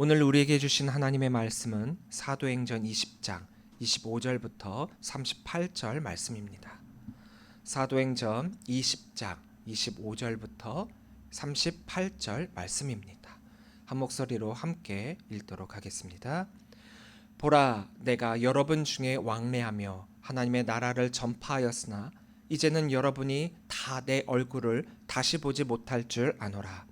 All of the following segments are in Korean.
오늘 우리에게 주신 하나님의 말씀은 사도행전 20장 25절부터 38절 말씀입니다. 사도행전 20장 25절부터 38절 말씀입니다. 한 목소리로 함께 읽도록 하겠습니다. 보라, 내가 여러분 중에 왕래하며 하나님의 나라를 전파하였으나 이제는 여러분이 다 내 얼굴을 다시 보지 못할 줄 아노라.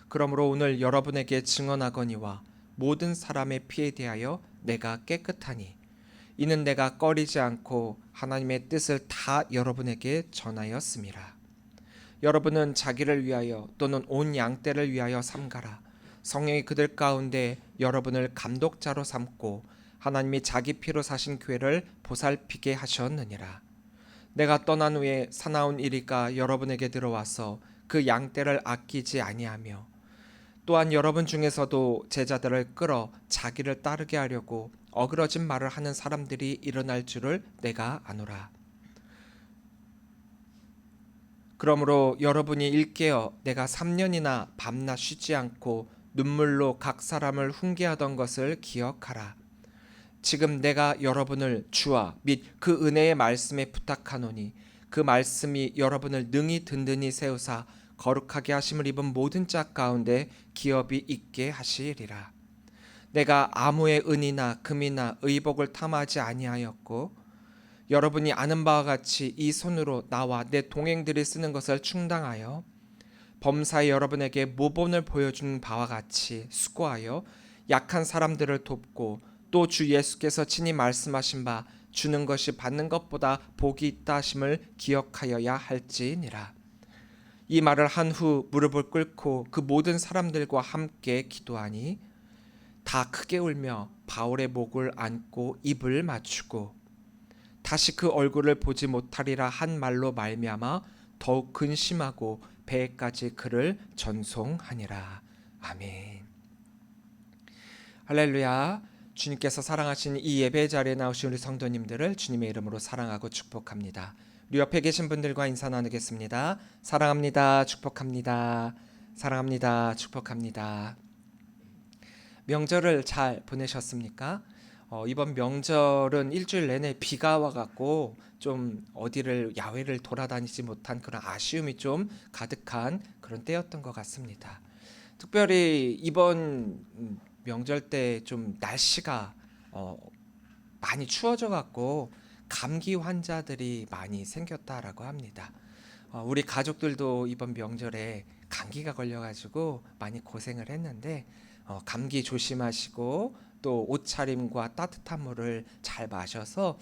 그러므로 오늘 여러분에게 증언하거니와 모든 사람의 피에 대하여 내가 깨끗하니 이는 내가 꺼리지 않고 하나님의 뜻을 다 여러분에게 전하였음이라. 여러분은 자기를 위하여 또는 온 양떼를 위하여 삼가라. 성령이 그들 가운데 여러분을 감독자로 삼고 하나님이 자기 피로 사신 교회를 보살피게 하셨느니라. 내가 떠난 후에 사나운 이리가 여러분에게 들어와서 그 양떼를 아끼지 아니하며 또한 여러분 중에서도 제자들을 끌어 자기를 따르게 하려고 어그러진 말을 하는 사람들이 일어날 줄을 내가 아노라. 그러므로 여러분이 일깨어 내가 3년이나 밤낮 쉬지 않고 눈물로 각 사람을 훈계하던 것을 기억하라. 지금 내가 여러분을 주와 및 그 은혜의 말씀에 부탁하노니 그 말씀이 여러분을 능히 든든히 세우사 거룩하게 하심을 입은 모든 자 가운데 기업이 있게 하시리라. 내가 아무의 은이나 금이나 의복을 탐하지 아니하였고 여러분이 아는 바와 같이 이 손으로 나와 내 동행들이 쓰는 것을 충당하여 범사에 여러분에게 모본을 보여준 바와 같이 수고하여 약한 사람들을 돕고 또 주 예수께서 친히 말씀하신 바 주는 것이 받는 것보다 복이 있다 하심을 기억하여야 할지니라. 이 말을 한 후 무릎을 꿇고 그 모든 사람들과 함께 기도하니 다 크게 울며 바울의 목을 안고 입을 맞추고 다시 그 얼굴을 보지 못하리라 한 말로 말미암아 더욱 근심하고 배에까지 그를 전송하니라. 아멘. 할렐루야. 주님께서 사랑하신 이 예배 자리에 나오신 우리 성도님들을 주님의 이름으로 사랑하고 축복합니다. 우리 옆에 계신 분들과 인사 나누겠습니다. 사랑합니다. 축복합니다. 사랑합니다. 축복합니다. 명절을 잘 보내셨습니까? 이번 명절은 일주일 내내 비가 와갖고 좀 어디를 야외를 돌아다니지 못한 그런 아쉬움이 좀 가득한 그런 때였던 것 같습니다. 특별히 이번 명절 때 좀 날씨가 많이 추워져 갖고 감기 환자들이 많이 생겼다라고 합니다. 우리 가족들도 이번 명절에 감기가 걸려가지고 많이 고생을 했는데 감기 조심하시고 또 옷차림과 따뜻한 물을 잘 마셔서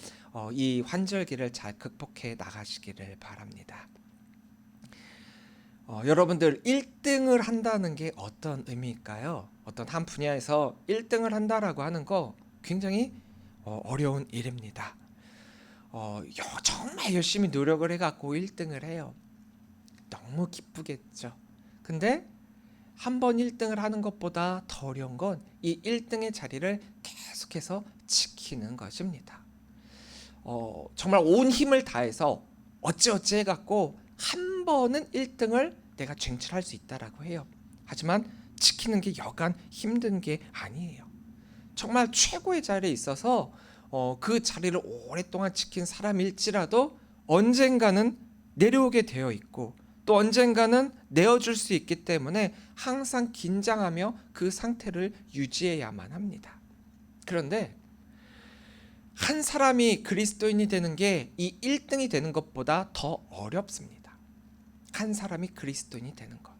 이 환절기를 잘 극복해 나가시기를 바랍니다. 여러분들 1등을 한다는 게 어떤 의미일까요? 어떤 한 분야에서 1등을 한다라고 하는 거 굉장히 어려운 일입니다. 정말 열심히 노력을 해갖고 1등을 해요. 너무 기쁘겠죠. 근데 한 번 1등을 하는 것보다 더 어려운 건 이 1등의 자리를 계속해서 지키는 것입니다. 정말 온 힘을 다해서 어찌어찌 해갖고 한 번은 1등을 내가 쟁취할 수 있다라고 해요. 하지만 지키는 게 여간 힘든 게 아니에요. 정말 최고의 자리에 있어서 그 자리를 오랫동안 지킨 사람일지라도 언젠가는 내려오게 되어 있고 또 언젠가는 내어줄 수 있기 때문에 항상 긴장하며 그 상태를 유지해야만 합니다. 그런데 한 사람이 그리스도인이 되는 게 이 1등이 되는 것보다 더 어렵습니다. 한 사람이 그리스도인이 되는 것.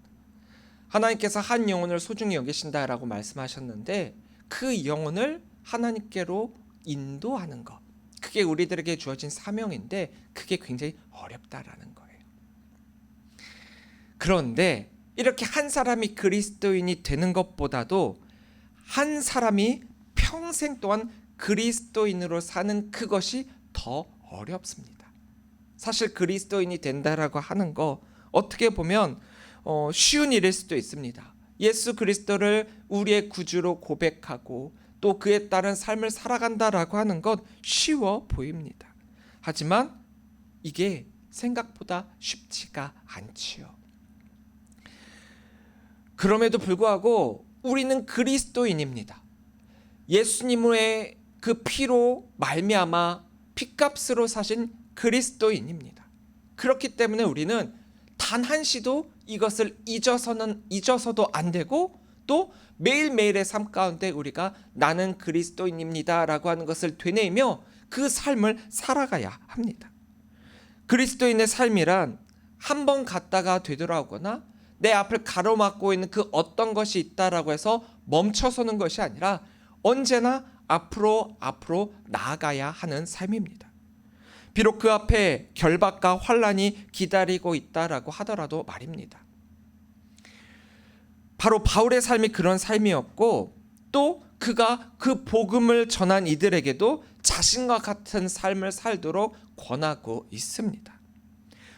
하나님께서 한 영혼을 소중히 여기신다라고 말씀하셨는데 그 영혼을 하나님께로 인도하는 것. 그게 우리들에게 주어진 사명인데 그게 굉장히 어렵다라는 거예요. 그런데 이렇게 한 사람이 그리스도인이 되는 것보다도 한 사람이 평생 동안 그리스도인으로 사는 그것이 더 어렵습니다. 사실 그리스도인이 된다라고 하는 거 어떻게 보면 쉬운 일일 수도 있습니다. 예수 그리스도를 우리의 구주로 고백하고 또 그에 따른 삶을 살아간다라고 하는 것 쉬워 보입니다. 하지만 이게 생각보다 쉽지가 않지요. 그럼에도 불구하고 우리는 그리스도인입니다. 예수님의 그 피로 말미암아 피값으로 사신 그리스도인입니다. 그렇기 때문에 우리는 단 한시도 이것을 잊어서도 안 되고, 또 매일매일의 삶 가운데 우리가 나는 그리스도인입니다 라고 하는 것을 되뇌이며 그 삶을 살아가야 합니다. 그리스도인의 삶이란 한 번 갔다가 되돌아오거나 내 앞을 가로막고 있는 그 어떤 것이 있다라고 해서 멈춰서는 것이 아니라 언제나 앞으로 나아가야 하는 삶입니다. 비록 그 앞에 결박과 환난이 기다리고 있다라고 하더라도 말입니다. 바로 바울의 삶이 그런 삶이었고, 또 그가 그 복음을 전한 이들에게도 자신과 같은 삶을 살도록 권하고 있습니다.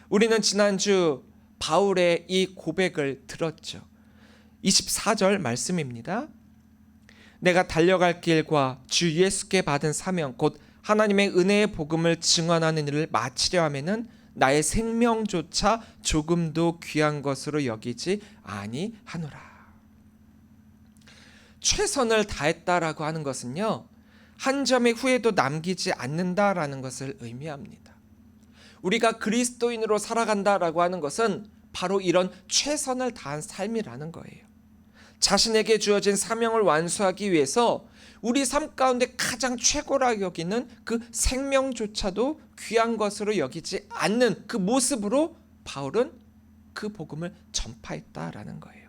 우리는 지난주 바울의 이 고백을 들었죠. 24절 말씀입니다. 내가 달려갈 길과 주 예수께 받은 사명 곧 하나님의 은혜의 복음을 증언하는 일을 마치려 하면은 나의 생명조차 조금도 귀한 것으로 여기지 아니하노라. 최선을 다했다라고 하는 것은요, 한 점의 후회도 남기지 않는다라는 것을 의미합니다. 우리가 그리스도인으로 살아간다라고 하는 것은 바로 이런 최선을 다한 삶이라는 거예요. 자신에게 주어진 사명을 완수하기 위해서 우리 삶 가운데 가장 최고라 여기는 그 생명조차도 귀한 것으로 여기지 않는 그 모습으로 바울은 그 복음을 전파했다라는 거예요.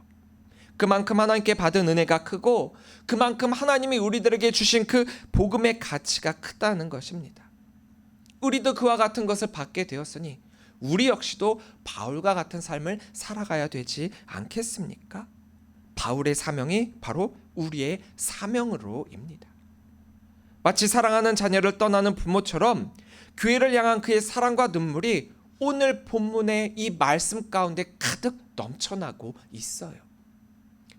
그만큼 하나님께 받은 은혜가 크고, 그만큼 하나님이 우리들에게 주신 그 복음의 가치가 크다는 것입니다. 우리도 그와 같은 것을 받게 되었으니 우리 역시도 바울과 같은 삶을 살아가야 되지 않겠습니까? 바울의 사명이 바로 우리의 사명으로입니다. 마치 사랑하는 자녀를 떠나는 부모처럼 교회를 향한 그의 사랑과 눈물이 오늘 본문의 이 말씀 가운데 가득 넘쳐나고 있어요.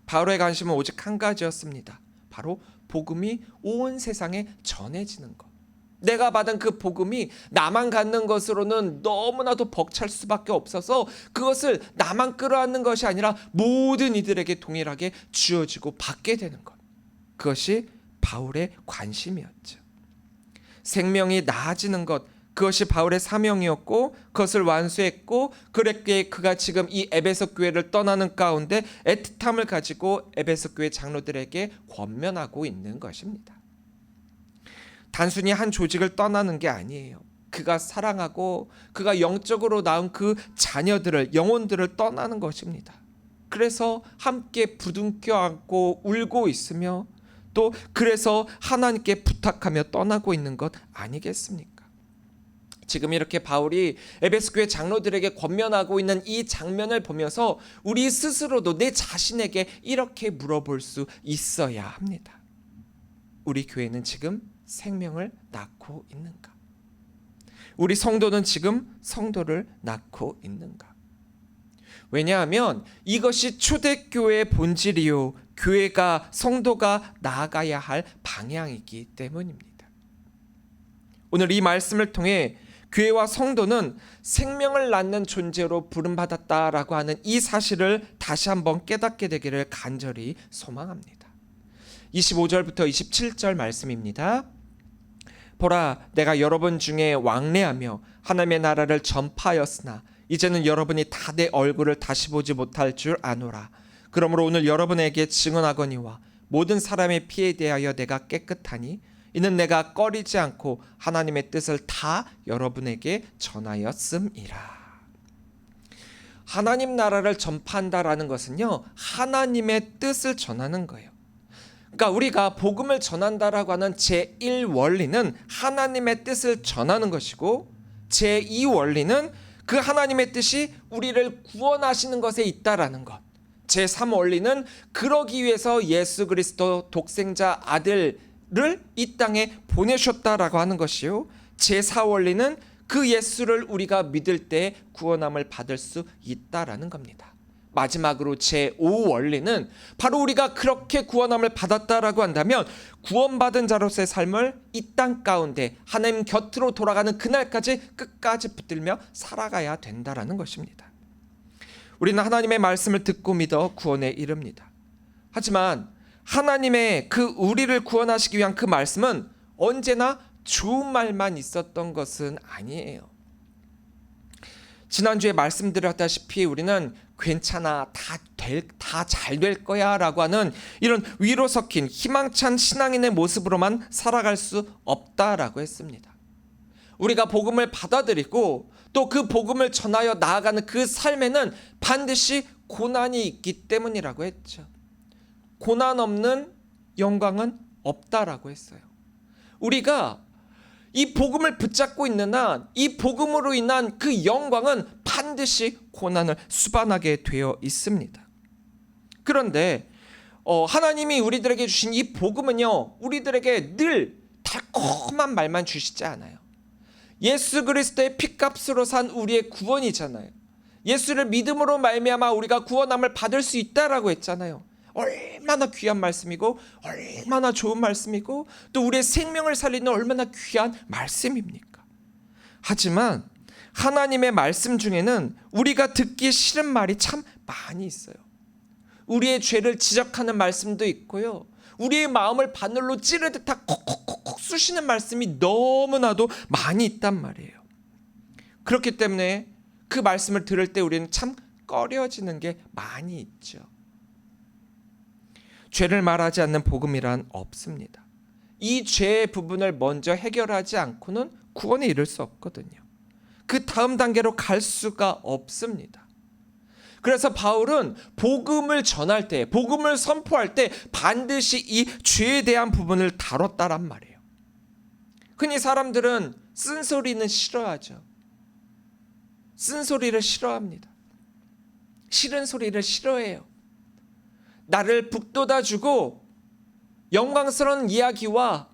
바울의 관심은 오직 한 가지였습니다. 바로 복음이 온 세상에 전해지는 것. 내가 받은 그 복음이 나만 갖는 것으로는 너무나도 벅찰 수밖에 없어서 그것을 나만 끌어안는 것이 아니라 모든 이들에게 동일하게 주어지고 받게 되는 것. 그것이 바울의 관심이었죠. 생명이 나아지는 것, 그것이 바울의 사명이었고, 그것을 완수했고, 그랬기에 그가 지금 이 에베소 교회를 떠나는 가운데 애틋함을 가지고 에베소 교회 장로들에게 권면하고 있는 것입니다. 단순히 한 조직을 떠나는 게 아니에요. 그가 사랑하고 그가 영적으로 낳은 그 자녀들을, 영혼들을 떠나는 것입니다. 그래서 함께 부둥켜 안고 울고 있으며, 또 그래서 하나님께 부탁하며 떠나고 있는 것 아니겠습니까? 지금 이렇게 바울이 에베소 교회 장로들에게 권면하고 있는 이 장면을 보면서 우리 스스로도 내 자신에게 이렇게 물어볼 수 있어야 합니다. 우리 교회는 지금 생명을 낳고 있는가? 우리 성도는 지금 성도를 낳고 있는가? 왜냐하면 이것이 초대교회의 본질이요, 교회가, 성도가 나아가야 할 방향이기 때문입니다. 오늘 이 말씀을 통해 교회와 성도는 생명을 낳는 존재로 부름받았다라고 하는 이 사실을 다시 한번 깨닫게 되기를 간절히 소망합니다. 25절부터 27절 말씀입니다. 보라, 내가 여러분 중에 왕래하며 하나님의 나라를 전파하였으나 이제는 여러분이 다 내 얼굴을 다시 보지 못할 줄 아노라. 그러므로 오늘 여러분에게 증언하거니와 모든 사람의 피에 대하여 내가 깨끗하니 이는 내가 꺼리지 않고 하나님의 뜻을 다 여러분에게 전하였음이라. 하나님 나라를 전파한다라는 것은요, 하나님의 뜻을 전하는 거예요. 그러니까 우리가 복음을 전한다라고 하는 제1 원리는 하나님의 뜻을 전하는 것이고, 제2 원리는 그 하나님의 뜻이 우리를 구원하시는 것에 있다라는 것. 제3 원리는 그러기 위해서 예수 그리스도 독생자 아들을 이 땅에 보내셨다라고 하는 것이요, 제4 원리는 그 예수를 우리가 믿을 때 구원함을 받을 수 있다라는 겁니다. 마지막으로 제5 원리는 바로 우리가 그렇게 구원함을 받았다라고 한다면 구원받은 자로서의 삶을 이 땅 가운데 하나님 곁으로 돌아가는 그날까지 끝까지 붙들며 살아가야 된다라는 것입니다. 우리는 하나님의 말씀을 듣고 믿어 구원에 이릅니다. 하지만 하나님의 그 우리를 구원하시기 위한 그 말씀은 언제나 좋은 말만 있었던 것은 아니에요. 지난주에 말씀드렸다시피 우리는 괜찮아, 다 잘 될 거야 라고 하는 이런 위로 섞인 희망찬 신앙인의 모습으로만 살아갈 수 없다라고 했습니다. 우리가 복음을 받아들이고 또 그 복음을 전하여 나아가는 그 삶에는 반드시 고난이 있기 때문이라고 했죠. 고난 없는 영광은 없다라고 했어요. 우리가 이 복음을 붙잡고 있는 한 이 복음으로 인한 그 영광은 반드시 고난을 수반하게 되어 있습니다. 그런데 하나님이 우리들에게 주신 이 복음은요, 우리들에게 늘 달콤한 말만 주시지 않아요. 예수 그리스도의 피값으로 산 우리의 구원이잖아요. 예수를 믿음으로 말미암아 우리가 구원함을 받을 수 있다라고 했잖아요. 얼마나 귀한 말씀이고 얼마나 좋은 말씀이고 또 우리의 생명을 살리는 얼마나 귀한 말씀입니까? 하지만 하나님의 말씀 중에는 우리가 듣기 싫은 말이 참 많이 있어요. 우리의 죄를 지적하는 말씀도 있고요. 우리의 마음을 바늘로 찌르듯 다 콕콕콕콕 쑤시는 말씀이 너무나도 많이 있단 말이에요. 그렇기 때문에 그 말씀을 들을 때 우리는 참 꺼려지는 게 많이 있죠. 죄를 말하지 않는 복음이란 없습니다. 이 죄의 부분을 먼저 해결하지 않고는 구원에 이를 수 없거든요. 그 다음 단계로 갈 수가 없습니다. 그래서 바울은 복음을 전할 때, 복음을 선포할 때 반드시 이 죄에 대한 부분을 다뤘다란 말이에요. 흔히 사람들은 쓴소리는 싫어하죠. 쓴소리를 싫어합니다. 싫은 소리를 싫어해요. 나를 북돋아주고 영광스러운 이야기와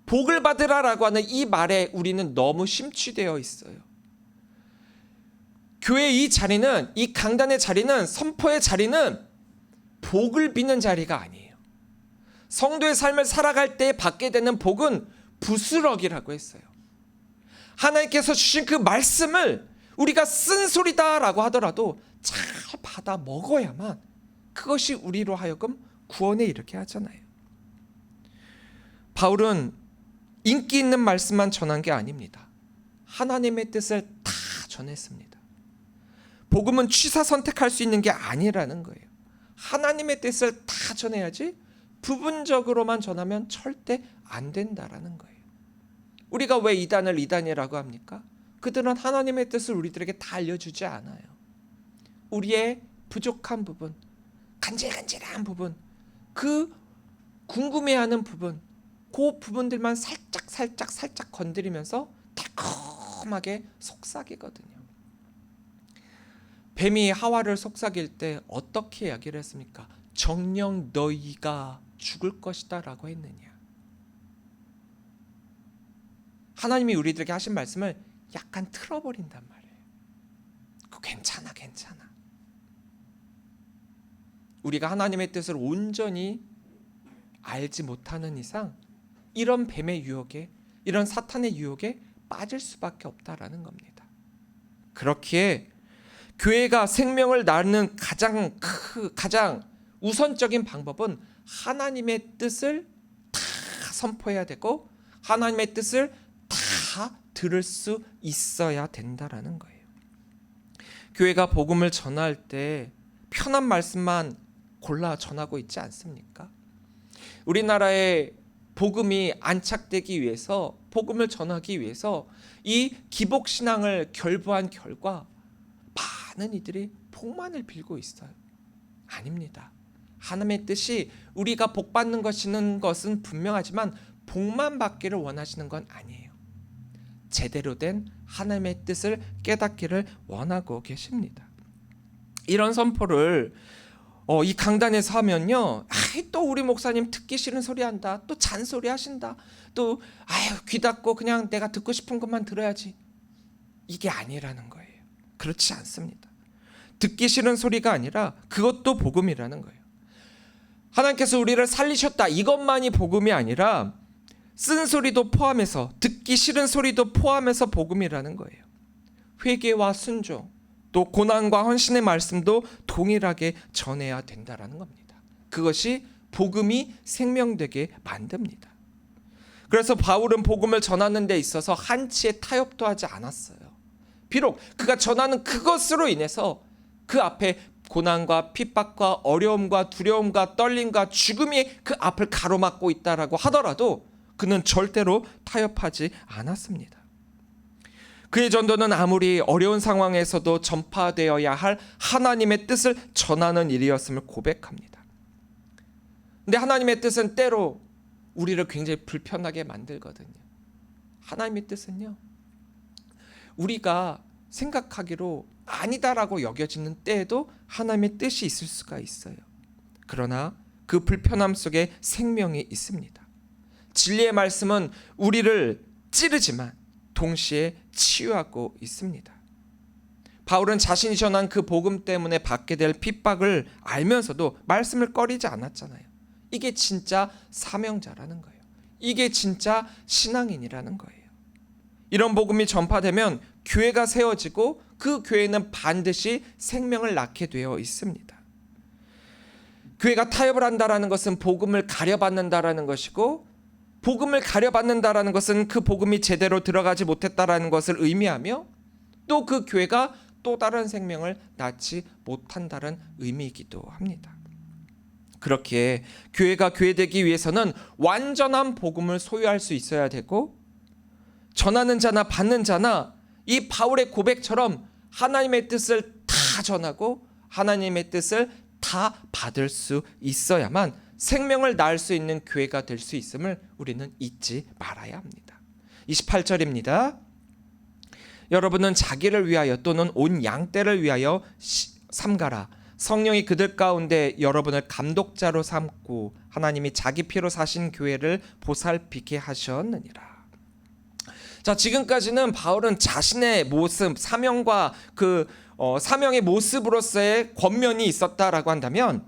복을 받으라라고 하는 이 말에 우리는 너무 심취되어 있어요. 교회 이 자리는, 이 강단의 자리는, 선포의 자리는 복을 비는 자리가 아니에요. 성도의 삶을 살아갈 때 받게 되는 복은 부스러기라고 했어요. 하나님께서 주신 그 말씀을 우리가 쓴소리다라고 하더라도 잘 받아 먹어야만 그것이 우리로 하여금 구원에 이르게 하잖아요. 바울은 인기 있는 말씀만 전한 게 아닙니다. 하나님의 뜻을 다 전했습니다. 복음은 취사 선택할 수 있는 게 아니라는 거예요. 하나님의 뜻을 다 전해야지 부분적으로만 전하면 절대 안 된다라는 거예요. 우리가 왜 이단을 이단이라고 합니까? 그들은 하나님의 뜻을 우리들에게 다 알려주지 않아요. 우리의 부족한 부분, 간질간질한 부분, 그 궁금해하는 부분, 그 부분들만 살짝 건드리면서 달콤하게 속삭이거든요. 뱀이 하와를 속삭일 때 어떻게 이야기를 했습니까? 정녕 너희가 죽을 것이다 라고 했느냐. 하나님이 우리들에게 하신 말씀을 약간 틀어버린단 말이에요. 그거 괜찮아. 우리가 하나님의 뜻을 온전히 알지 못하는 이상 이런 뱀의 유혹에, 이런 사탄의 유혹에 빠질 수밖에 없다라는 겁니다. 그렇기에 교회가 생명을 낳는 가장 우선적인 방법은 하나님의 뜻을 다 선포해야 되고 하나님의 뜻을 다 들을 수 있어야 된다라는 거예요. 교회가 복음을 전할 때 편한 말씀만 골라 전하고 있지 않습니까? 우리나라의 복음이 안착되기 위해서, 복음을 전하기 위해서 이 기복신앙을 결부한 결과 많은 이들이 복만을 빌고 있어요. 아닙니다. 하나님의 뜻이 우리가 복 받는 것은 분명하지만 복만 받기를 원하시는 건 아니에요. 제대로 된 하나님의 뜻을 깨닫기를 원하고 계십니다. 이런 선포를 이 강단에서 하면요, 또 우리 목사님 듣기 싫은 소리 한다, 또 잔소리 하신다, 또 귀 닫고 그냥 내가 듣고 싶은 것만 들어야지, 이게 아니라는 거예요. 그렇지 않습니다. 듣기 싫은 소리가 아니라 그것도 복음이라는 거예요. 하나님께서 우리를 살리셨다, 이것만이 복음이 아니라 쓴소리도 포함해서, 듣기 싫은 소리도 포함해서 복음이라는 거예요. 회개와 순종, 또 고난과 헌신의 말씀도 동일하게 전해야 된다라는 겁니다. 그것이 복음이 생명되게 만듭니다. 그래서 바울은 복음을 전하는 데 있어서 한치의 타협도 하지 않았어요. 비록 그가 전하는 그것으로 인해서 그 앞에 고난과 핍박과 어려움과 두려움과 떨림과 죽음이 그 앞을 가로막고 있다라고 하더라도 그는 절대로 타협하지 않았습니다. 그의 전도는 아무리 어려운 상황에서도 전파되어야 할 하나님의 뜻을 전하는 일이었음을 고백합니다. 근데 하나님의 뜻은 때로 우리를 굉장히 불편하게 만들거든요. 하나님의 뜻은요, 우리가 생각하기로 아니다라고 여겨지는 때에도 하나님의 뜻이 있을 수가 있어요. 그러나 그 불편함 속에 생명이 있습니다. 진리의 말씀은 우리를 찌르지만 동시에 치유하고 있습니다. 바울은 자신이 전한 그 복음 때문에 받게 될 핍박을 알면서도 말씀을 꺼리지 않았잖아요. 이게 진짜 사명자라는 거예요. 이게 진짜 신앙인이라는 거예요. 이런 복음이 전파되면 교회가 세워지고 그 교회는 반드시 생명을 낳게 되어 있습니다. 교회가 타협을 한다라는 것은 복음을 가려받는다라는 것이고, 복음을 가려받는다라는 것은 그 복음이 제대로 들어가지 못했다라는 것을 의미하며, 또 그 교회가 또 다른 생명을 낳지 못한다는 의미이기도 합니다. 그렇기에 교회가 교회되기 위해서는 완전한 복음을 소유할 수 있어야 되고, 전하는 자나 받는 자나 이 바울의 고백처럼 하나님의 뜻을 다 전하고 하나님의 뜻을 다 받을 수 있어야만 생명을 낳을 수 있는 교회가 될 수 있음을 우리는 잊지 말아야 합니다. 28절입니다. 여러분은 자기를 위하여 또는 온 양떼를 위하여 삼가라. 성령이 그들 가운데 여러분을 감독자로 삼고 하나님이 자기 피로 사신 교회를 보살피게 하셨느니라. 자, 지금까지는 바울은 자신의 모습, 사명과 사명의 모습으로서의 권면이 있었다라고 한다면,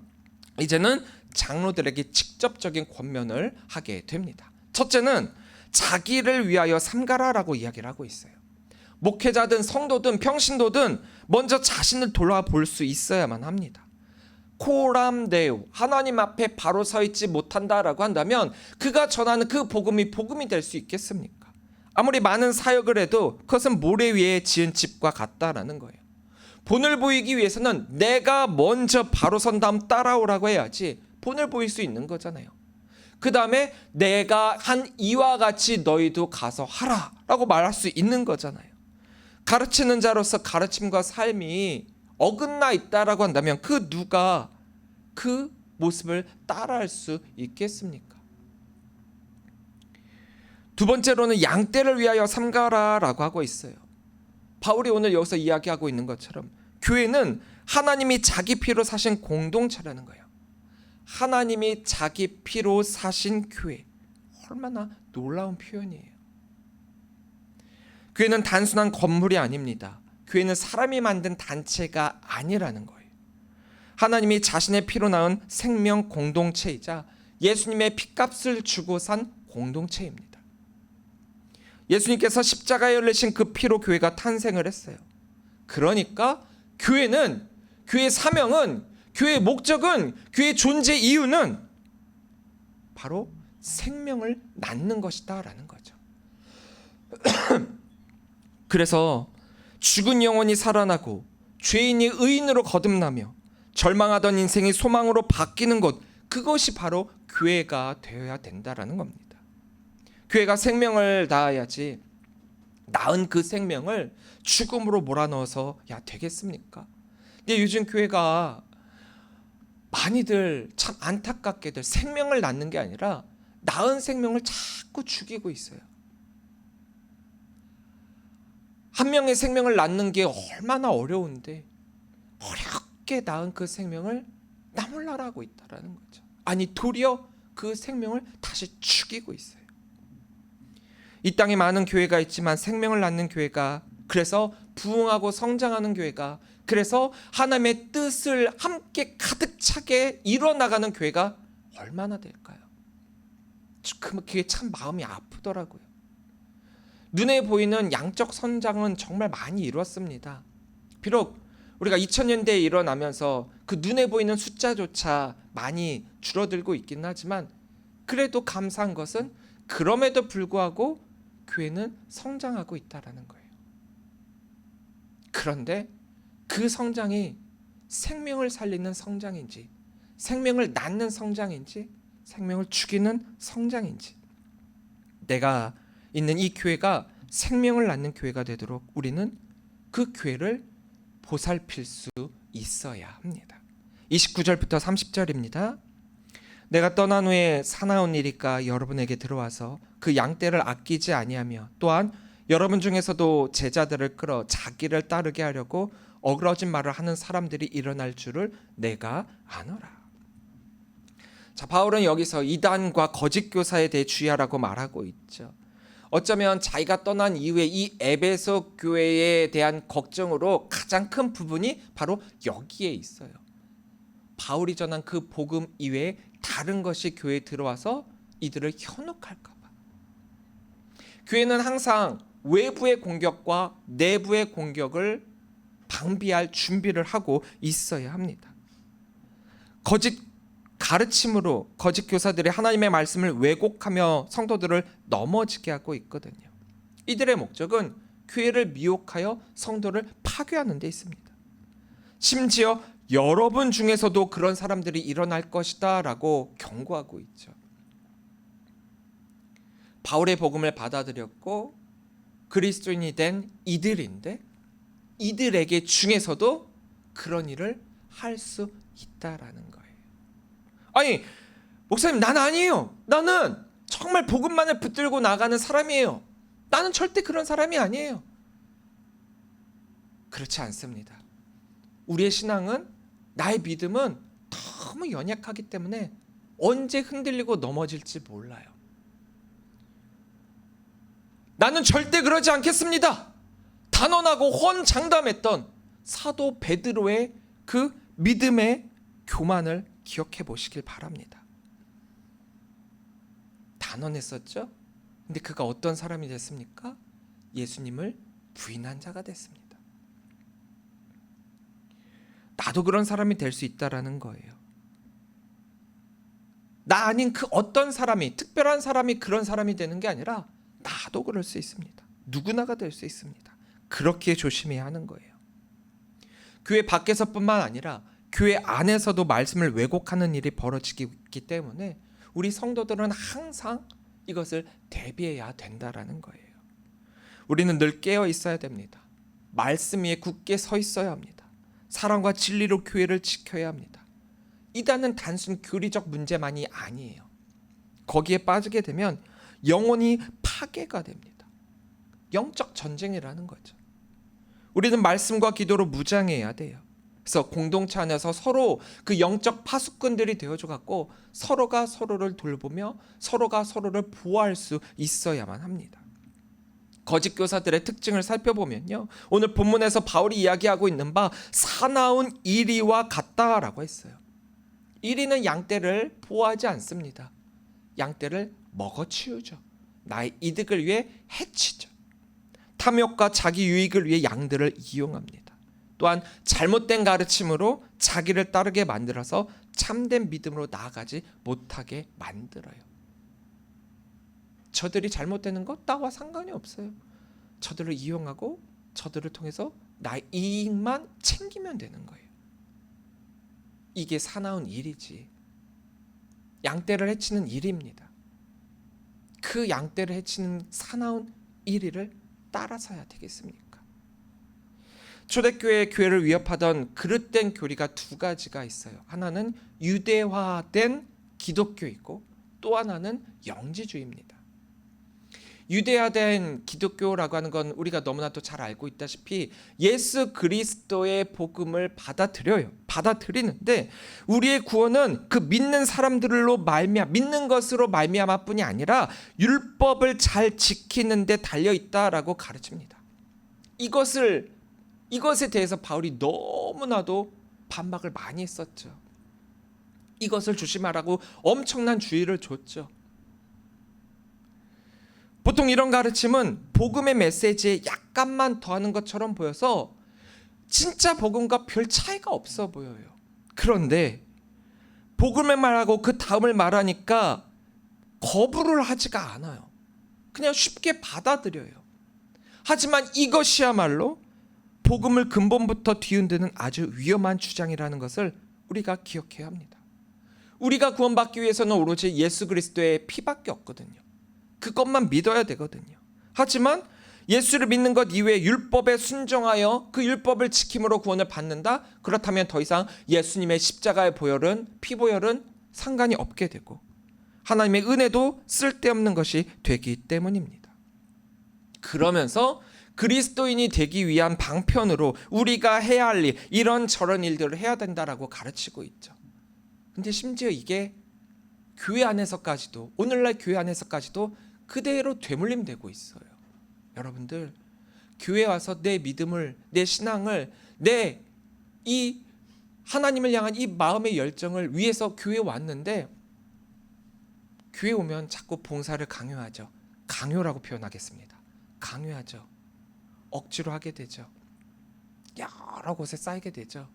이제는 장로들에게 직접적인 권면을 하게 됩니다. 첫째는 자기를 위하여 삼가라라고 이야기를 하고 있어요. 목회자든 성도든 평신도든 먼저 자신을 돌아볼 수 있어야만 합니다. 코람데오, 하나님 앞에 바로 서 있지 못한다라고 한다면 그가 전하는 그 복음이 될 수 있겠습니까? 아무리 많은 사역을 해도 그것은 모래 위에 지은 집과 같다라는 거예요. 본을 보이기 위해서는 내가 먼저 바로 선 다음 따라오라고 해야지 본을 보일 수 있는 거잖아요. 그 다음에 내가 한 이와 같이 너희도 가서 하라 라고 말할 수 있는 거잖아요. 가르치는 자로서 가르침과 삶이 어긋나 있다라고 한다면 그 누가 그 모습을 따라할 수 있겠습니까? 두 번째로는 양떼를 위하여 삼가라라고 하고 있어요. 바울이 오늘 여기서 이야기하고 있는 것처럼 교회는 하나님이 자기 피로 사신 공동체라는 거예요. 하나님이 자기 피로 사신 교회. 얼마나 놀라운 표현이에요. 교회는 단순한 건물이 아닙니다. 교회는 사람이 만든 단체가 아니라는 거예요. 하나님이 자신의 피로 낳은 생명 공동체이자 예수님의 피값을 주고 산 공동체입니다. 예수님께서 십자가에 흘리신 그 피로 교회가 탄생을 했어요. 그러니까 교회의 사명은, 교회의 목적은, 교회의 존재 이유는 바로 생명을 낳는 것이다라는 거죠. 그래서 죽은 영혼이 살아나고 죄인이 의인으로 거듭나며 절망하던 인생이 소망으로 바뀌는 것, 그것이 바로 교회가 되어야 된다라는 겁니다. 교회가 생명을 낳아야지 낳은 그 생명을 죽음으로 몰아넣어서 되겠습니까? 근데 요즘 교회가 많이들 참 안타깝게들 생명을 낳는 게 아니라 낳은 생명을 자꾸 죽이고 있어요. 한 명의 생명을 낳는 게 얼마나 어려운데 어렵게 낳은 그 생명을 나몰라라 하고 있다라는 거죠. 아니, 도리어 그 생명을 다시 죽이고 있어요. 이 땅에 많은 교회가 있지만 생명을 낳는 교회가, 그래서 부흥하고 성장하는 교회가, 그래서 하나님의 뜻을 함께 가득 차게 이뤄나가는 교회가 얼마나 될까요? 그게 참 마음이 아프더라고요. 눈에 보이는 양적 성장은 정말 많이 이루었습니다. 비록 우리가 2000년대에 일어나면서 그 눈에 보이는 숫자조차 많이 줄어들고 있긴 하지만 그래도 감사한 것은 그럼에도 불구하고 교회는 성장하고 있다라는 거예요. 그런데 그 성장이 생명을 살리는 성장인지, 생명을 낳는 성장인지, 생명을 죽이는 성장인지, 내가 있는 이 교회가 생명을 낳는 교회가 되도록 우리는 그 교회를 보살필 수 있어야 합니다. 29절부터 30절입니다. 내가 떠난 후에 사나운 일이까 여러분에게 들어와서 그 양떼를 아끼지 아니하며 또한 여러분 중에서도 제자들을 끌어 자기를 따르게 하려고 어그러진 말을 하는 사람들이 일어날 줄을 내가 아노라. 자, 바울은 여기서 이단과 거짓 교사에 대해 주의하라고 말하고 있죠. 어쩌면 자기가 떠난 이후에 이 에베소 교회에 대한 걱정으로 가장 큰 부분이 바로 여기에 있어요. 바울이 전한 그 복음 이외에 다른 것이 교회에 들어와서 이들을 현혹할까 봐. 교회는 항상 외부의 공격과 내부의 공격을 방비할 준비를 하고 있어야 합니다. 거짓 가르침으로 거짓 교사들이 하나님의 말씀을 왜곡하며 성도들을 넘어지게 하고 있거든요. 이들의 목적은 교회를 미혹하여 성도를 파괴하는 데 있습니다. 심지어 여러분 중에서도 그런 사람들이 일어날 것이다 라고 경고하고 있죠. 바울의 복음을 받아들였고 그리스도인이 된 이들인데 이들에게 중에서도 그런 일을 할 수 있다라는 거예요. 아니, 목사님, 난 아니에요. 나는 정말 복음만을 붙들고 나가는 사람이에요. 나는 절대 그런 사람이 아니에요. 그렇지 않습니다. 우리의 신앙은, 나의 믿음은 너무 연약하기 때문에 언제 흔들리고 넘어질지 몰라요. 나는 절대 그러지 않겠습니다. 단언하고 헌장담했던 사도 베드로의 그 믿음의 교만을 기억해 보시길 바랍니다. 단언했었죠. 근데 그가 어떤 사람이 됐습니까? 예수님을 부인한 자가 됐습니다. 나도 그런 사람이 될 수 있다라는 거예요. 나 아닌 그 어떤 사람이, 특별한 사람이 그런 사람이 되는 게 아니라 나도 그럴 수 있습니다. 누구나가 될 수 있습니다. 그렇게 조심해야 하는 거예요. 교회 밖에서뿐만 아니라 교회 안에서도 말씀을 왜곡하는 일이 벌어지기 때문에 우리 성도들은 항상 이것을 대비해야 된다라는 거예요. 우리는 늘 깨어 있어야 됩니다. 말씀 위에 굳게 서 있어야 합니다. 사랑과 진리로 교회를 지켜야 합니다. 이단은 단순 교리적 문제만이 아니에요. 거기에 빠지게 되면 영혼이 파괴가 됩니다. 영적 전쟁이라는 거죠. 우리는 말씀과 기도로 무장해야 돼요. 그래서 공동체 안에서 서로 그 영적 파수꾼들이 되어줘 갖고 서로가 서로를 돌보며 서로가 서로를 보호할 수 있어야만 합니다. 거짓 교사들의 특징을 살펴보면요, 오늘 본문에서 바울이 이야기하고 있는 바 사나운 이리와 같다라고 했어요. 이리는 양떼를 보호하지 않습니다. 양떼를 먹어치우죠. 나의 이득을 위해 해치죠. 탐욕과 자기 유익을 위해 양들을 이용합니다. 또한 잘못된 가르침으로 자기를 따르게 만들어서 참된 믿음으로 나아가지 못하게 만들어요. 저들이 잘못되는 것 나와 상관이 없어요. 저들을 이용하고 저들을 통해서 나의 이익만 챙기면 되는 거예요. 이게 사나운 일이지. 양떼를 해치는 일입니다. 그 양떼를 해치는 사나운 일을 따라서야 되겠습니까? 초대교회 교회를 위협하던 그릇된 교리가 두 가지가 있어요. 하나는 유대화된 기독교이고 또 하나는 영지주의입니다. 유대화된 기독교라고 하는 건 우리가 너무나도 잘 알고 있다시피 예수 그리스도의 복음을 받아들이는데 우리의 구원은 그 믿는 사람들로 믿는 것으로 말미암아뿐이 아니라 율법을 잘 지키는 데 달려 있다라고 가르칩니다. 이것에 대해서 바울이 너무나도 반박을 많이 했었죠. 이것을 조심하라고 엄청난 주의를 줬죠. 보통 이런 가르침은 복음의 메시지에 약간만 더하는 것처럼 보여서 진짜 복음과 별 차이가 없어 보여요. 그런데 복음을 말하고 그 다음을 말하니까 거부를 하지가 않아요. 그냥 쉽게 받아들여요. 하지만 이것이야말로 복음을 근본부터 뒤흔드는 아주 위험한 주장이라는 것을 우리가 기억해야 합니다. 우리가 구원받기 위해서는 오로지 예수 그리스도의 피밖에 없거든요. 그것만 믿어야 되거든요. 하지만 예수를 믿는 것 이외에 율법에 순종하여 그 율법을 지킴으로 구원을 받는다? 그렇다면 더 이상 예수님의 십자가의 보혈은, 피보혈은 상관이 없게 되고 하나님의 은혜도 쓸데없는 것이 되기 때문입니다. 그러면서 그리스도인이 되기 위한 방편으로 우리가 해야 할 일, 이런저런 일들을 해야 된다라고 가르치고 있죠. 근데 심지어 이게 교회 안에서까지도, 오늘날 교회 안에서까지도 그대로 되물림되고 있어요. 여러분들, 교회 와서 내 믿음을, 내 신앙을, 내 이 하나님을 향한 이 마음의 열정을 위해서 교회에 왔는데 교회 오면 자꾸 봉사를 강요하죠. 강요라고 표현하겠습니다. 강요하죠. 억지로 하게 되죠. 여러 곳에 쌓이게 되죠.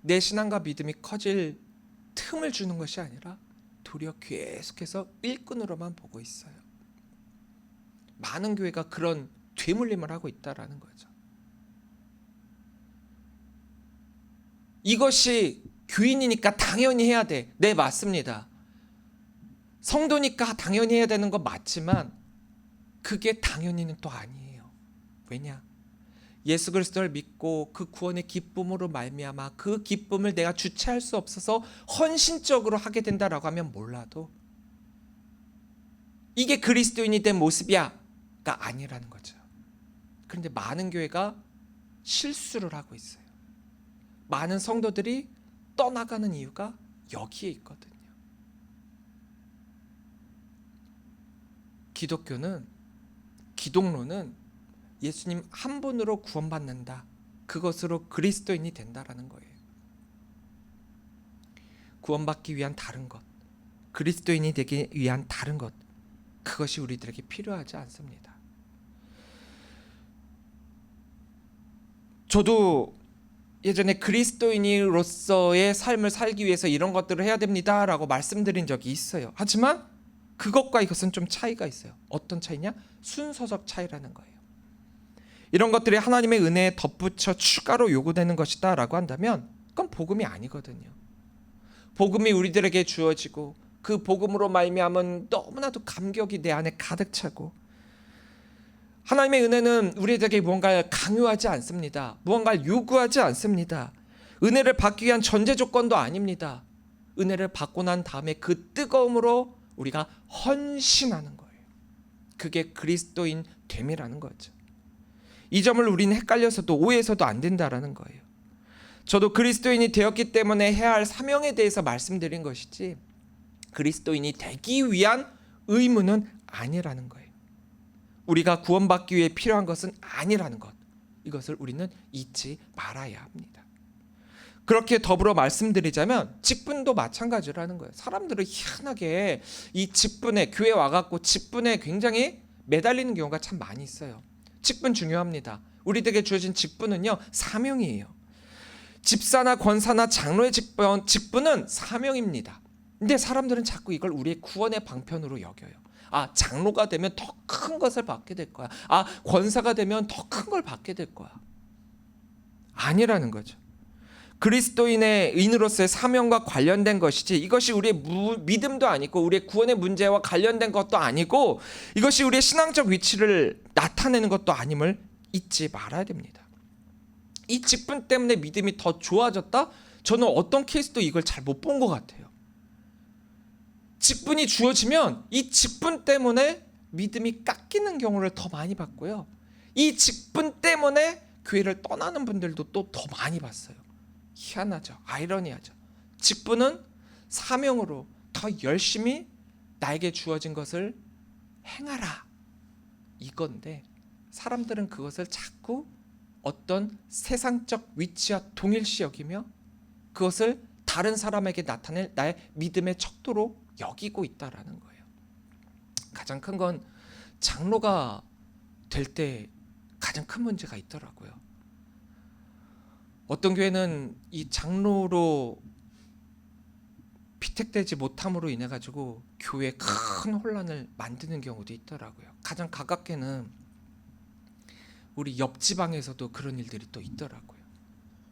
내 신앙과 믿음이 커질 틈을 주는 것이 아니라 도리어 계속해서 일꾼으로만 보고 있어요. 많은 교회가 그런 되물림을 하고 있다라는 거죠. 이것이 교인이니까 당연히 해야 돼. 네, 맞습니다. 성도니까 당연히 해야 되는 건 맞지만 그게 당연히는 또 아니에요. 왜냐? 예수 그리스도를 믿고 그 구원의 기쁨으로 말미암아 그 기쁨을 내가 주체할 수 없어서 헌신적으로 하게 된다라고 하면 몰라도 이게 그리스도인이 된 모습이야가 아니라는 거죠. 그런데 많은 교회가 실수를 하고 있어요. 많은 성도들이 떠나가는 이유가 여기에 있거든요. 기독론은 예수님 한 분으로 구원받는다. 그것으로 그리스도인이 된다라는 거예요. 구원받기 위한 다른 것, 그리스도인이 되기 위한 다른 것, 그것이 우리들에게 필요하지 않습니다. 저도 예전에 그리스도인으로서의 삶을 살기 위해서 이런 것들을 해야 됩니다라고 말씀드린 적이 있어요. 하지만 그것과 이것은 좀 차이가 있어요. 어떤 차이냐? 순서적 차이라는 거예요. 이런 것들이 하나님의 은혜에 덧붙여 추가로 요구되는 것이다 라고 한다면 그건 복음이 아니거든요. 복음이 우리들에게 주어지고 그 복음으로 말미암은 너무나도 감격이 내 안에 가득 차고, 하나님의 은혜는 우리에게 무언가를 강요하지 않습니다. 무언가를 요구하지 않습니다. 은혜를 받기 위한 전제 조건도 아닙니다. 은혜를 받고 난 다음에 그 뜨거움으로 우리가 헌신하는 거예요. 그게 그리스도인 됨이라는 거죠. 이 점을 우리는 헷갈려서도 오해해서도 안 된다라는 거예요. 저도 그리스도인이 되었기 때문에 해야 할 사명에 대해서 말씀드린 것이지 그리스도인이 되기 위한 의무는 아니라는 거예요. 우리가 구원받기 위해 필요한 것은 아니라는 것, 이것을 우리는 잊지 말아야 합니다. 그렇게 더불어 말씀드리자면 직분도 마찬가지라는 거예요. 사람들은 희한하게 이 직분에, 교회 와갖고 직분에 굉장히 매달리는 경우가 참 많이 있어요. 직분 중요합니다. 우리들에게 주어진 직분은요, 사명이에요. 집사나 권사나 장로의 직분은 사명입니다. 근데 사람들은 자꾸 이걸 우리의 구원의 방편으로 여겨요. 아, 장로가 되면 더 큰 것을 받게 될 거야. 아, 권사가 되면 더 큰 걸 받게 될 거야. 아니라는 거죠. 그리스도인의 인으로서의 사명과 관련된 것이지 이것이 우리의 믿음도 아니고 우리의 구원의 문제와 관련된 것도 아니고 이것이 우리의 신앙적 위치를 나타내는 것도 아님을 잊지 말아야 됩니다. 이 직분 때문에 믿음이 더 좋아졌다? 저는 어떤 케이스도 이걸 잘 못 본 것 같아요. 직분이 주어지면 이 직분 때문에 믿음이 깎이는 경우를 더 많이 봤고요. 이 직분 때문에 교회를 떠나는 분들도 또 더 많이 봤어요. 희한하죠. 아이러니하죠. 직분은 사명으로 더 열심히 나에게 주어진 것을 행하라, 이건데 사람들은 그것을 자꾸 어떤 세상적 위치와 동일시 여기며 그것을 다른 사람에게 나타낼 나의 믿음의 척도로 여기고 있다라는 거예요. 가장 큰 건 장로가 될 때 가장 큰 문제가 있더라고요. 어떤 교회는 이 장로로 피택되지 못함으로 인해 가지고 교회에 큰 혼란을 만드는 경우도 있더라고요. 가장 가깝게는 우리 옆 지방에서도 그런 일들이 또 있더라고요.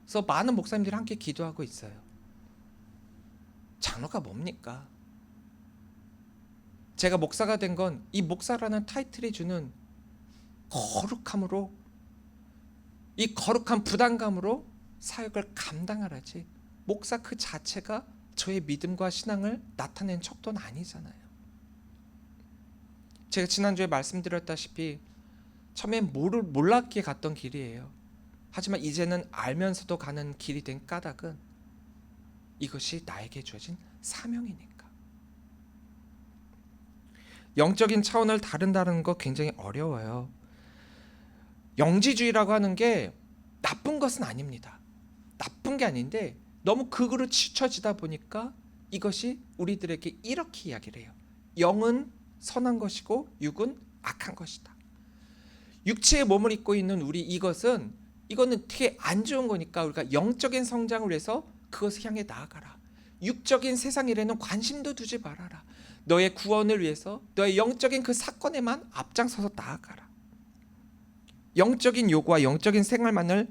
그래서 많은 목사님들이 함께 기도하고 있어요. 장로가 뭡니까? 제가 목사가 된 건 이 목사라는 타이틀이 주는 거룩함으로, 이 거룩한 부담감으로 사역을 감당하라지, 목사 그 자체가 저의 믿음과 신앙을 나타낸 척도는 아니잖아요. 제가 지난주에 말씀드렸다시피 처음엔 몰랐기에 갔던 길이에요. 하지만 이제는 알면서도 가는 길이 된 까닭은 이것이 나에게 주어진 사명이니까. 영적인 차원을 다룬다는 거 굉장히 어려워요. 영지주의라고 하는 게 나쁜 것은 아닙니다. 나쁜 게 아닌데 너무 극으로 치쳐지다 보니까 이것이 우리들에게 이렇게 이야기를 해요. 영은 선한 것이고 육은 악한 것이다. 육체의 몸을 입고 있는 우리 이거는 되게 안 좋은 거니까 우리가 영적인 성장을 위해서 그것을 향해 나아가라. 육적인 세상 일에는 관심도 두지 말아라. 너의 구원을 위해서 너의 영적인 그 사건에만 앞장서서 나아가라. 영적인 요구와 영적인 생활만을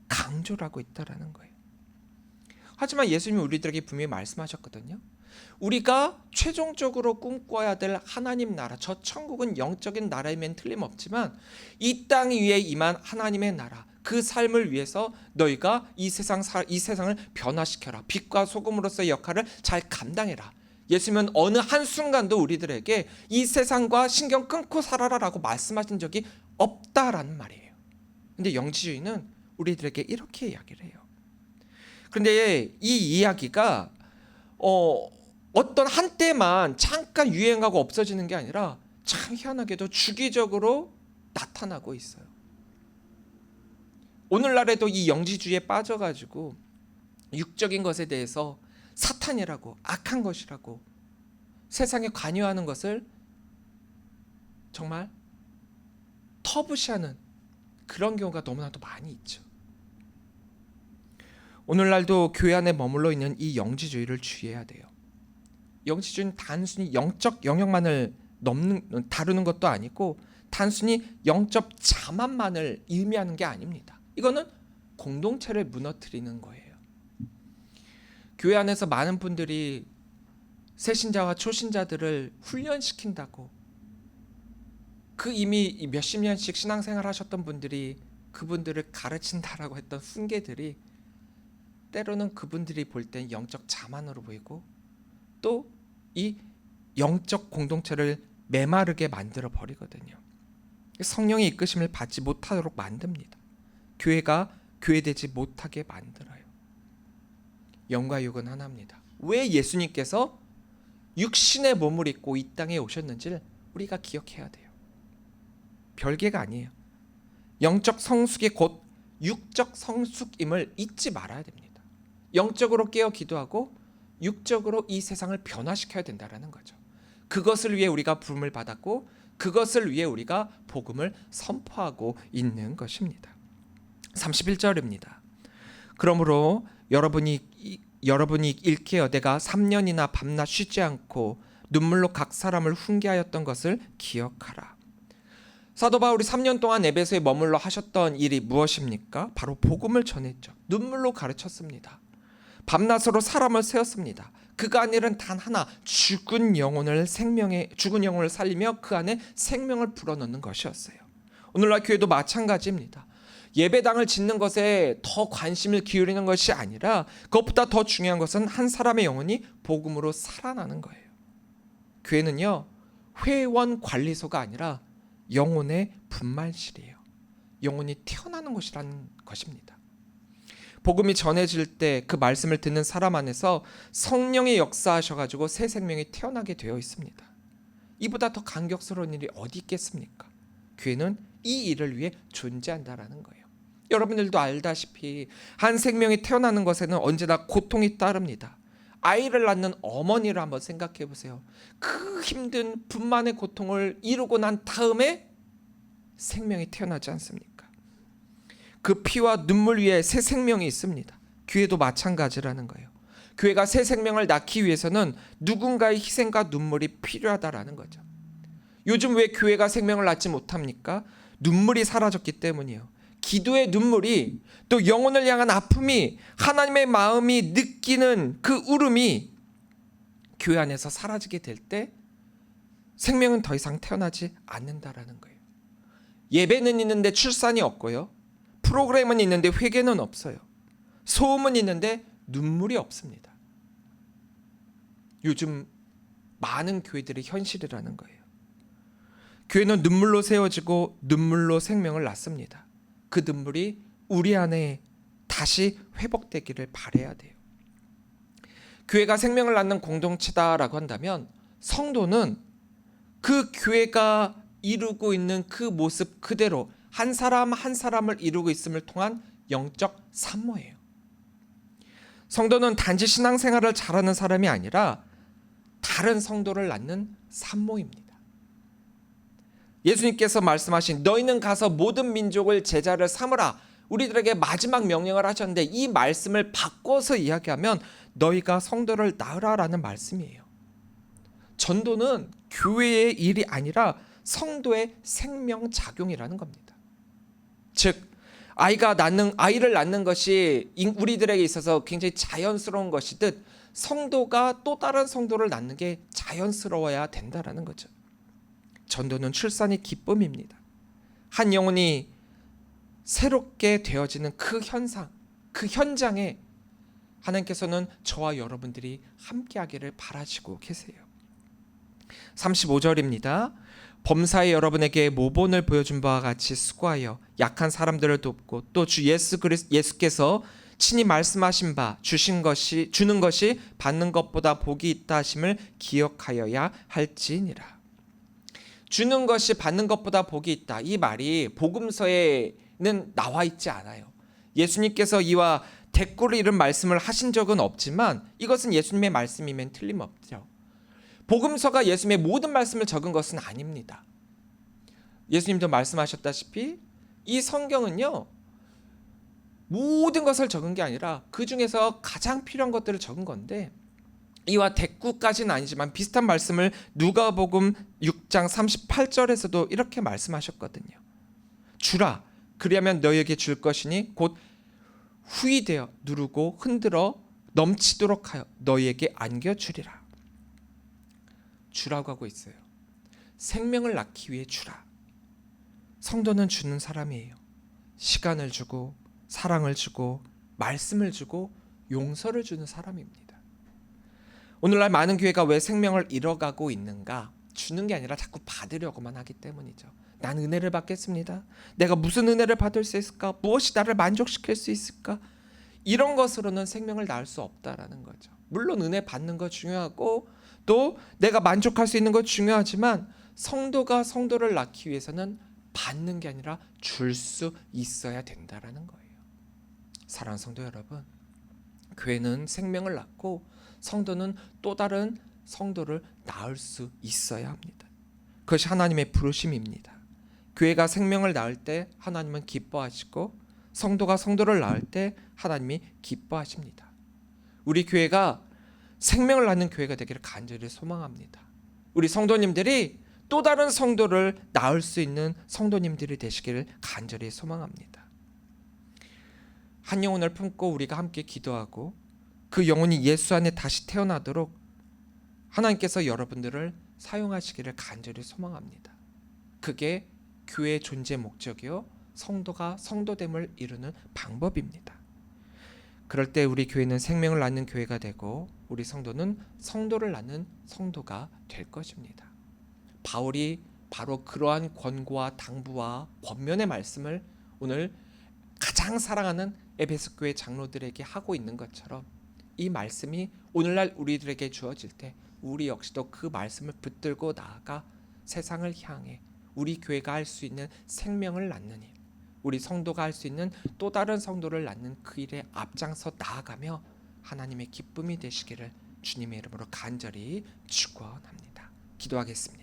강조를 하고 있다는 거예요. 하지만 예수님이 우리들에게 분명히 말씀하셨거든요. 우리가 최종적으로 꿈꿔야 될 하나님 나라, 저 천국은 영적인 나라이면 틀림없지만 이 땅 위에 임한 하나님의 나라, 그 삶을 위해서 너희가 이 세상을 변화시켜라. 빛과 소금으로서의 역할을 잘 감당해라. 예수님은 어느 한순간도 우리들에게 이 세상과 신경 끊고 살아라라고 말씀하신 적이 없다라는 말이에요. 근데 영지주의는 우리들에게 이렇게 이야기를 해요. 그런데 이 이야기가 어떤 한때만 잠깐 유행하고 없어지는 게 아니라 참 희한하게도 주기적으로 나타나고 있어요. 오늘날에도 이 영지주의에 빠져가지고 육적인 것에 대해서 사탄이라고, 악한 것이라고 세상에 관여하는 것을 정말 터부시하는 그런 경우가 너무나도 많이 있죠. 오늘날도 교회 안에 머물러 있는 이 영지주의를 주의해야 돼요. 영지주의는 단순히 영적 영역만을 다루는 것도 아니고 단순히 영적 자만만을 의미하는 게 아닙니다. 이거는 공동체를 무너뜨리는 거예요. 교회 안에서 많은 분들이 새신자와 초신자들을 훈련시킨다고, 그 이미 몇십 년씩 신앙생활 하셨던 분들이 그분들을 가르친다라고 했던 훈계들이 때로는 그분들이 볼 땐 영적 자만으로 보이고 또 이 영적 공동체를 메마르게 만들어 버리거든요. 성령의 이끄심을 받지 못하도록 만듭니다. 교회가 교회되지 못하게 만들어요. 영과 육은 하나입니다. 왜 예수님께서 육신의 몸을 입고 이 땅에 오셨는지를 우리가 기억해야 돼요. 별개가 아니에요. 영적 성숙이 곧 육적 성숙임을 잊지 말아야 됩니다. 영적으로 깨어 기도하고 육적으로 이 세상을 변화시켜야 된다는 거죠. 그것을 위해 우리가 부름을 받았고 그것을 위해 우리가 복음을 선포하고 있는 것입니다. 31절입니다. 그러므로 여러분이 일깨어 내가 3년이나 밤낮 쉬지 않고 눈물로 각 사람을 훈계하였던 것을 기억하라. 사도 바울이 3년 동안 에베소에 머물러 하셨던 일이 무엇입니까? 바로 복음을 전했죠. 눈물로 가르쳤습니다. 밤낮으로 사람을 세웠습니다. 그가 한 일은 단 하나, 죽은 영혼을 살리며 그 안에 생명을 불어넣는 것이었어요. 오늘날 교회도 마찬가지입니다. 예배당을 짓는 것에 더 관심을 기울이는 것이 아니라 그것보다 더 중요한 것은 한 사람의 영혼이 복음으로 살아나는 거예요. 교회는요, 회원 관리소가 아니라 영혼의 분만실이에요. 영혼이 태어나는 곳이라는 것입니다. 복음이 전해질 때 그 말씀을 듣는 사람 안에서 성령이 역사하셔가지고 새 생명이 태어나게 되어 있습니다. 이보다 더 감격스러운 일이 어디 있겠습니까? 교회는 이 일을 위해 존재한다라는 거예요. 여러분들도 알다시피 한 생명이 태어나는 것에는 언제나 고통이 따릅니다. 아이를 낳는 어머니를 한번 생각해 보세요. 그 힘든 분만의 고통을 이루고 난 다음에 생명이 태어나지 않습니까? 그 피와 눈물 위에 새 생명이 있습니다. 교회도 마찬가지라는 거예요. 교회가 새 생명을 낳기 위해서는 누군가의 희생과 눈물이 필요하다라는 거죠. 요즘 왜 교회가 생명을 낳지 못합니까? 눈물이 사라졌기 때문이에요. 기도의 눈물이, 또 영혼을 향한 아픔이, 하나님의 마음이 느끼는 그 울음이 교회 안에서 사라지게 될 때 생명은 더 이상 태어나지 않는다라는 거예요. 예배는 있는데 출산이 없고요. 프로그램은 있는데 회개는 없어요. 소음은 있는데 눈물이 없습니다. 요즘 많은 교회들의 현실이라는 거예요. 교회는 눈물로 세워지고 눈물로 생명을 낳습니다. 그 눈물이 우리 안에 다시 회복되기를 바라야 돼요. 교회가 생명을 낳는 공동체다라고 한다면 성도는 그 교회가 이루고 있는 그 모습 그대로 한 사람 한 사람을 이루고 있음을 통한 영적 산모예요. 성도는 단지 신앙생활을 잘하는 사람이 아니라 다른 성도를 낳는 산모입니다. 예수님께서 말씀하신 너희는 가서 모든 민족을 제자를 삼으라, 우리들에게 마지막 명령을 하셨는데 이 말씀을 바꿔서 이야기하면 너희가 성도를 낳으라라는 말씀이에요. 전도는 교회의 일이 아니라 성도의 생명작용이라는 겁니다. 즉 아이를 낳는 것이 우리들에게 있어서 굉장히 자연스러운 것이듯 성도가 또 다른 성도를 낳는 게 자연스러워야 된다라는 거죠. 전도는 출산의 기쁨입니다. 한 영혼이 새롭게 되어지는 그 현상, 그 현장에 하나님께서는 저와 여러분들이 함께하기를 바라시고 계세요. 35절입니다. 범사에 여러분에게 모본을 보여준 바와 같이 수고하여 약한 사람들을 돕고 또 주 예수께서 친히 말씀하신 바 주는 것이 받는 것보다 복이 있다 하심을 기억하여야 할지니라. 주는 것이 받는 것보다 복이 있다. 이 말이 복음서에는 나와 있지 않아요. 예수님께서 이와 대꾸를 이룬 말씀을 하신 적은 없지만 이것은 예수님의 말씀이면 틀림없죠. 복음서가 예수님의 모든 말씀을 적은 것은 아닙니다. 예수님도 말씀하셨다시피 이 성경은요, 모든 것을 적은 게 아니라 그 중에서 가장 필요한 것들을 적은 건데, 이와 대꾸까지는 아니지만 비슷한 말씀을 누가복음 6장 38절에서도 이렇게 말씀하셨거든요. 주라, 그리하면 너희에게 줄 것이니 곧 후이되어 누르고 흔들어 넘치도록 하여 너희에게 안겨주리라. 주라고 하고 있어요. 생명을 낳기 위해 주라. 성도는 주는 사람이에요. 시간을 주고 사랑을 주고 말씀을 주고 용서를 주는 사람입니다. 오늘날 많은 교회가 왜 생명을 잃어가고 있는가? 주는 게 아니라 자꾸 받으려고만 하기 때문이죠. 난 은혜를 받겠습니다. 내가 무슨 은혜를 받을 수 있을까? 무엇이 나를 만족시킬 수 있을까? 이런 것으로는 생명을 낳을 수 없다라는 거죠. 물론 은혜 받는 거 중요하고 또 내가 만족할 수 있는 거 중요하지만 성도가 성도를 낳기 위해서는 받는 게 아니라 줄 수 있어야 된다라는 거예요. 사랑하는 성도 여러분, 교회는 생명을 낳고 성도는 또 다른 성도를 낳을 수 있어야 합니다. 그것이 하나님의 부르심입니다. 교회가 생명을 낳을 때 하나님은 기뻐하시고 성도가 성도를 낳을 때 하나님이 기뻐하십니다. 우리 교회가 생명을 낳는 교회가 되기를 간절히 소망합니다. 우리 성도님들이 또 다른 성도를 낳을 수 있는 성도님들이 되시기를 간절히 소망합니다. 한 영혼을 품고 우리가 함께 기도하고 그 영혼이 예수 안에 다시 태어나도록 하나님께서 여러분들을 사용하시기를 간절히 소망합니다. 그게 교회의 존재 목적이요, 성도가 성도됨을 이루는 방법입니다. 그럴 때 우리 교회는 생명을 낳는 교회가 되고 우리 성도는 성도를 낳는 성도가 될 것입니다. 바울이 바로 그러한 권고와 당부와 권면의 말씀을 오늘 가장 사랑하는 에베소 교회 장로들에게 하고 있는 것처럼 이 말씀이 오늘날 우리들에게 주어질 때 우리 역시도 그 말씀을 붙들고 나아가 세상을 향해 우리 교회가 할 수 있는 생명을 낳는 일, 우리 성도가 할 수 있는 또 다른 성도를 낳는 그 일에 앞장서 나아가며 하나님의 기쁨이 되시기를 주님의 이름으로 간절히 축원합니다. 기도하겠습니다.